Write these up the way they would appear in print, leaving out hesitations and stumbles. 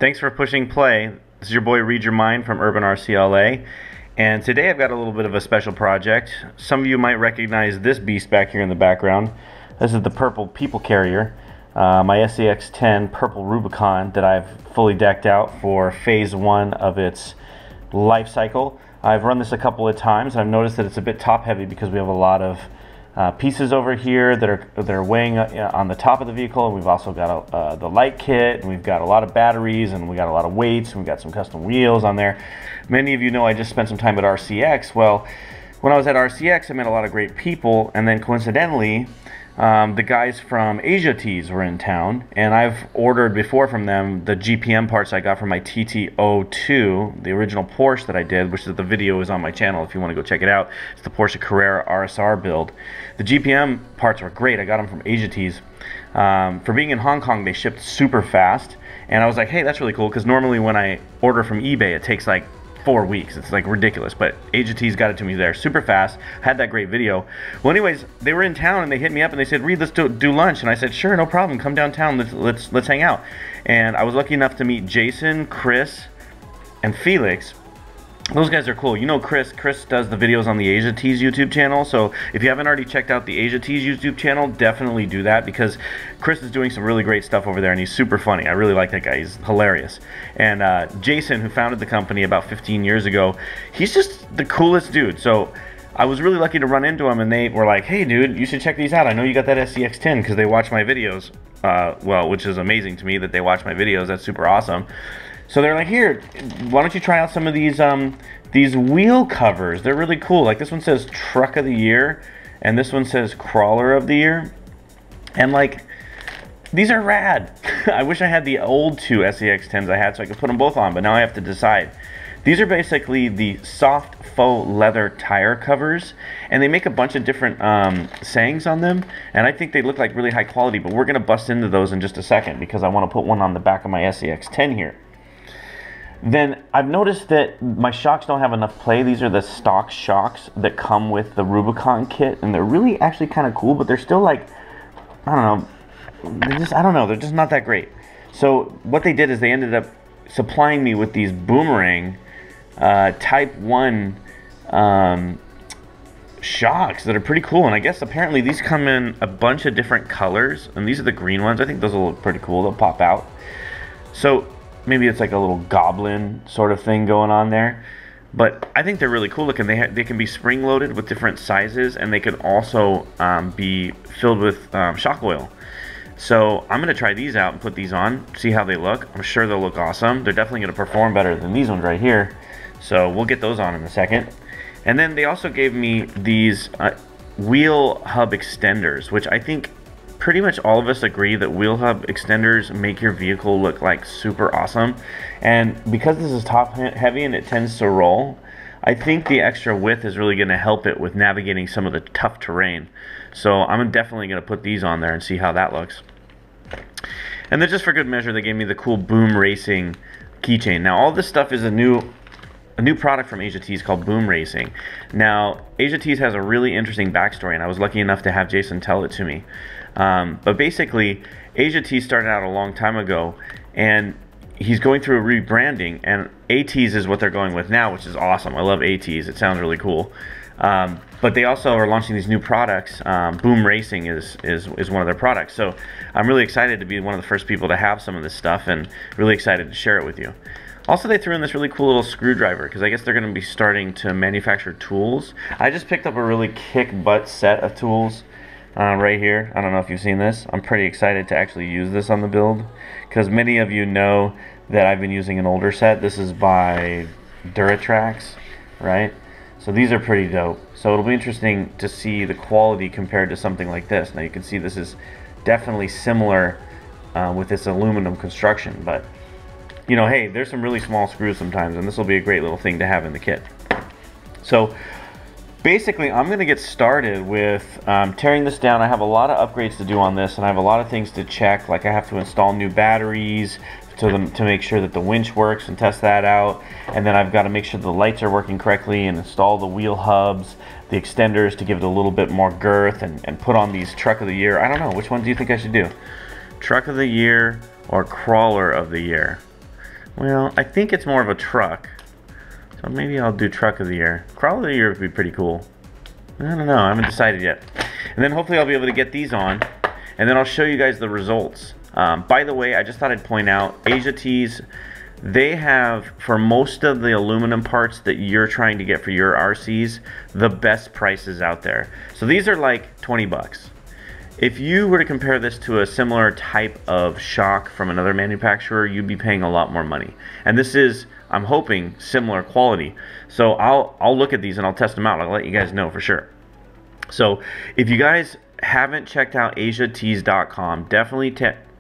Thanks for pushing play. This is your boy Read Your Mind from UrbanRcLA, and today I've got a little bit of a special project. Some of you might recognize this beast back here in the background. This is the purple people carrier, my SCX10 purple Rubicon that I've fully decked out for phase 1 of its life cycle. I've run this a couple of times. I've noticed that it's a bit top heavy because we have a lot of pieces over here that are weighing on the top of the vehicle, and we've also got the light kit, and we've got a lot of batteries, and we got a lot of weights, and we've got some custom wheels on there. Many of you know I just spent some time at RCX. Well, when I was at RCX, I met a lot of great people, and then coincidentally, the guys from AsiaTees were in town, and I've ordered before from them the GPM parts I got from my TT02, the original Porsche that I did, which is the video is on my channel if you want to go check it out. It's the Porsche Carrera RSR build. The GPM parts were great. I got them from AsiaTees. For being in Hong Kong, they shipped super fast, and I was like, hey, that's really cool, because normally when I order from eBay, it takes like 4 weeks. It's like ridiculous, but AsiaTees got it to me there super fast. Had that great video. Well, anyways, they were in town and they hit me up and they said, Reed, let's do lunch. And I said, sure, no problem, come downtown, let's hang out. And I was lucky enough to meet Jason, Chris, and Felix. Those guys are cool. You know Chris does the videos on the AsiaTees YouTube channel, so if you haven't already checked out the AsiaTees YouTube channel, definitely do that, because Chris is doing some really great stuff over there, and he's super funny. I really like that guy. He's hilarious. And Jason, who founded the company about 15 years ago, he's just the coolest dude. So I was really lucky to run into him, and they were like, hey dude, you should check these out. I know you got that SCX10, because they watch my videos. Well, which is amazing to me that they watch my videos. That's super awesome. So they're like, here, why don't you try out some of these wheel covers? They're really cool. Like this one says Truck of the Year, and this one says Crawler of the Year. And like, these are rad. I wish I had the old two SCX10s I had so I could put them both on, but now I have to decide. These are basically the soft faux leather tire covers, and they make a bunch of different sayings on them, and I think they look like really high quality, but we're gonna bust into those in just a second because I wanna put one on the back of my SCX10 here. Then I've noticed that my shocks don't have enough play. These are the stock shocks that come with the Rubicon kit, and they're really actually kind of cool, but they're still like, I don't know, I don't know, they're just not that great. So what they did is they ended up supplying me with these BoomRacing Type 1 shocks that are pretty cool, and I guess apparently these come in a bunch of different colors, and these are the green ones. I think those will look pretty cool. They'll pop out. So maybe it's like a little goblin sort of thing going on there, but I think they're really cool looking. They can be spring loaded with different sizes, and they can also be filled with shock oil. So I'm gonna try these out and put these on, see how they look. I'm sure they'll look awesome. They're definitely gonna perform better than these ones right here. So we'll get those on in a second. And then they also gave me these wheel hub extenders, which I think pretty much all of us agree that wheel hub extenders make your vehicle look like super awesome. And because this is top heavy and it tends to roll, I think the extra width is really going to help it with navigating some of the tough terrain. So I'm definitely going to put these on there and see how that looks. And then just for good measure, they gave me the cool BoomRacing keychain. Now all this stuff is a new product from AsiaTees called BoomRacing. Now AsiaTees has a really interesting backstory, and I was lucky enough to have Jason tell it to me. But basically, AsiaTees started out a long time ago, and he's going through a rebranding, and ATees is what they're going with now, which is awesome. I love ATees. It sounds really cool. But they also are launching these new products. BoomRacing is one of their products. So I'm really excited to be one of the first people to have some of this stuff, and really excited to share it with you. Also, they threw in this really cool little screwdriver, because I guess they're going to be starting to manufacture tools. I just picked up a really kick-butt set of tools right here. I don't know if you've seen this. I'm pretty excited to actually use this on the build, because many of you know that I've been using an older set. This is by Duratrax, right? So these are pretty dope. So it'll be interesting to see the quality compared to something like this. Now you can see this is definitely similar with this aluminum construction, but you know, hey, there's some really small screws sometimes, and this will be a great little thing to have in the kit. So basically, I'm going to get started with tearing this down. I have a lot of upgrades to do on this, and I have a lot of things to check. Like I have to install new batteries to make sure that the winch works and test that out. And then I've got to make sure the lights are working correctly and install the wheel hubs, the extenders to give it a little bit more girth, and put on these Truck of the Year. I don't know, which one do you think I should do? Truck of the Year or Crawler of the Year? Well, I think it's more of a truck. So maybe I'll do truck of the year. Crawl of the year would be pretty cool. I don't know, I haven't decided yet. And then hopefully I'll be able to get these on, and then I'll show you guys the results. By the way, I just thought I'd point out, AsiaTees, they have, for most of the aluminum parts that you're trying to get for your RCs, the best prices out there. So these are like 20 bucks. If you were to compare this to a similar type of shock from another manufacturer, you'd be paying a lot more money. And this is, I'm hoping, similar quality. So I'll look at these and I'll test them out. I'll let you guys know for sure. So if you guys haven't checked out AsiaTees.com, definitely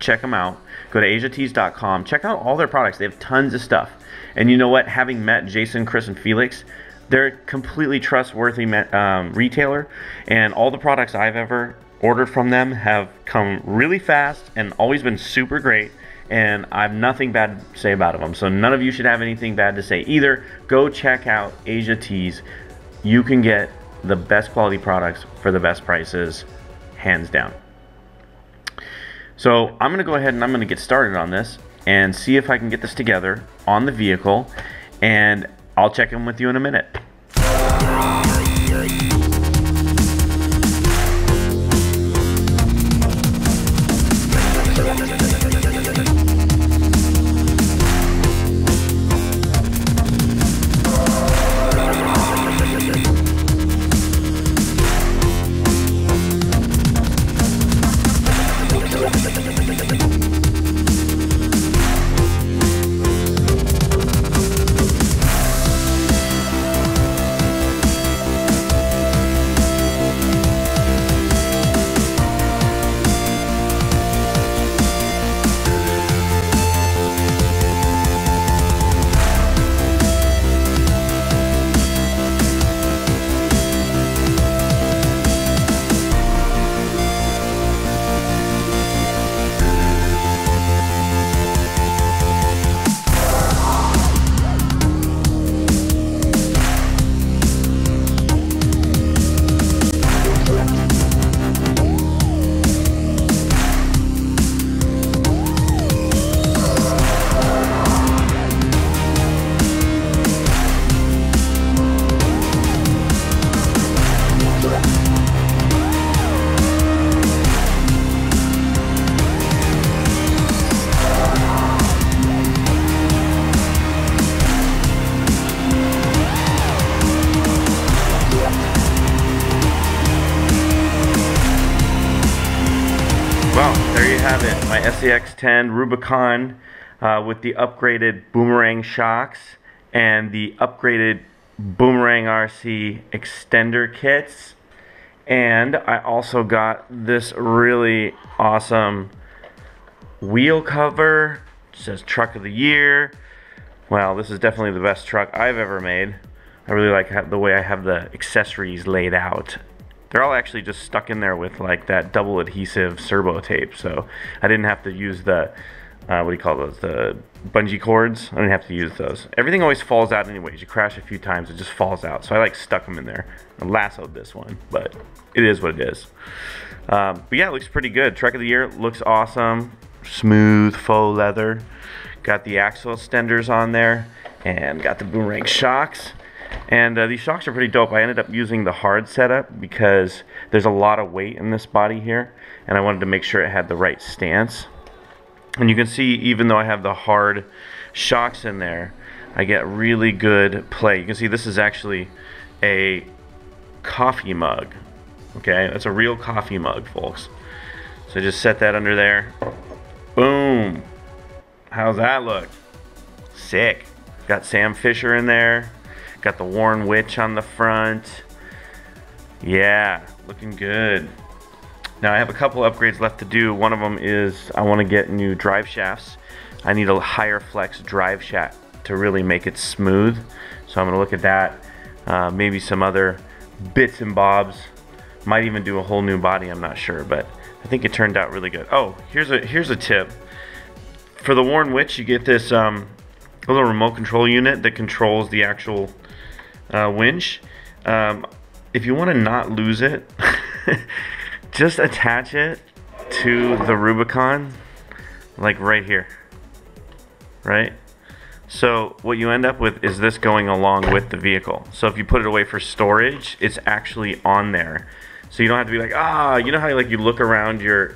check them out. Go to AsiaTees.com, check out all their products. They have tons of stuff. And you know what? Having met Jason, Chris, and Felix, they're a completely trustworthy retailer. And all the products I've ever ordered from them have come really fast and always been super great. And I have nothing bad to say about them. So none of you should have anything bad to say either. Go check out AsiaTees. You can get the best quality products for the best prices, hands down. So I'm going to go ahead and I'm going to get started on this and see if I can get this together on the vehicle, and I'll check in with you in a minute. Well, there you have it, my SCX10 Rubicon with the upgraded boomerang shocks and the upgraded BoomRacing Extender kits. And I also got this really awesome wheel cover. It says Truck of the Year. Well, this is definitely the best truck I've ever made. I really like the way I have the accessories laid out. They're all actually just stuck in there with like that double adhesive servo tape, so I didn't have to use the what do you call those, the bungee cords. I didn't have to use those. Everything always falls out anyways. You crash a few times, it just falls out, so I like stuck them in there and lassoed this one, but it is what it is. But yeah, it looks pretty good. Truck of the Year looks awesome. Smooth faux leather. Got the Axel Extenders on there and got the boomerang shocks. And these shocks are pretty dope. I ended up using the hard setup because there's a lot of weight in this body here, and I wanted to make sure it had the right stance. And you can see, even though I have the hard shocks in there, I get really good play. You can see this is actually a coffee mug. Okay, that's a real coffee mug, folks. So just set that under there. Boom. How's that look? Sick. Got Sam Fisher in there. Got the Warren Witch on the front. Yeah, looking good. Now I have a couple upgrades left to do. One of them is I want to get new drive shafts. I need a higher flex drive shaft to really make it smooth. So I'm going to look at that. Maybe some other bits and bobs. Might even do a whole new body, I'm not sure, but I think it turned out really good. Oh, here's a tip. For the Warren Witch, you get this little remote control unit that controls the actual winch. If you want to not lose it, just attach it to the Rubicon, like right here, right? So what you end up with is this going along with the vehicle. So if you put it away for storage, it's actually on there. So you don't have to be like, you know how like you look around your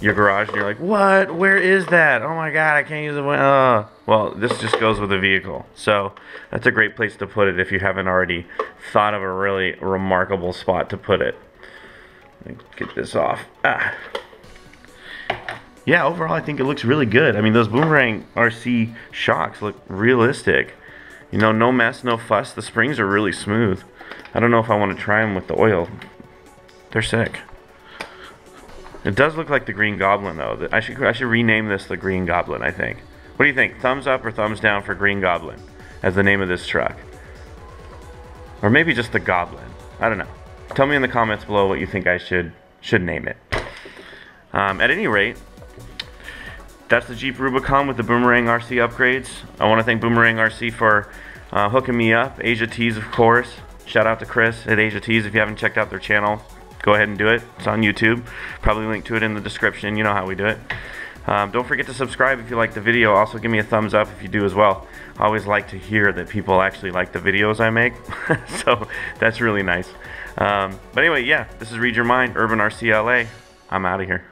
garage and you're like, what? Where is that? Oh my God, I can't use it. Well, this just goes with the vehicle. So that's a great place to put it if you haven't already thought of a really remarkable spot to put it. Let me get this off. Yeah, overall I think it looks really good. I mean, those Boomerang RC shocks look realistic. You know, no mess, no fuss. The springs are really smooth. I don't know if I want to try them with the oil. They're sick. It does look like the Green Goblin though. I should rename this the Green Goblin, I think. What do you think? Thumbs up or thumbs down for Green Goblin as the name of this truck? Or maybe just the Goblin. I don't know. Tell me in the comments below what you think I should name it. At any rate, that's the Jeep Rubicon with the Boomerang RC upgrades. I want to thank Boomerang RC for hooking me up. AsiaTees, of course. Shout out to Chris at AsiaTees. If you haven't checked out their channel, go ahead and do it. It's on YouTube. Probably link to it in the description. You know how we do it. Don't forget to subscribe if you like the video. Also, give me a thumbs up if you do as well. I always like to hear that people actually like the videos I make. So that's really nice. But anyway, yeah, this is Read Your Mind, UrbanRcLA. I'm out of here.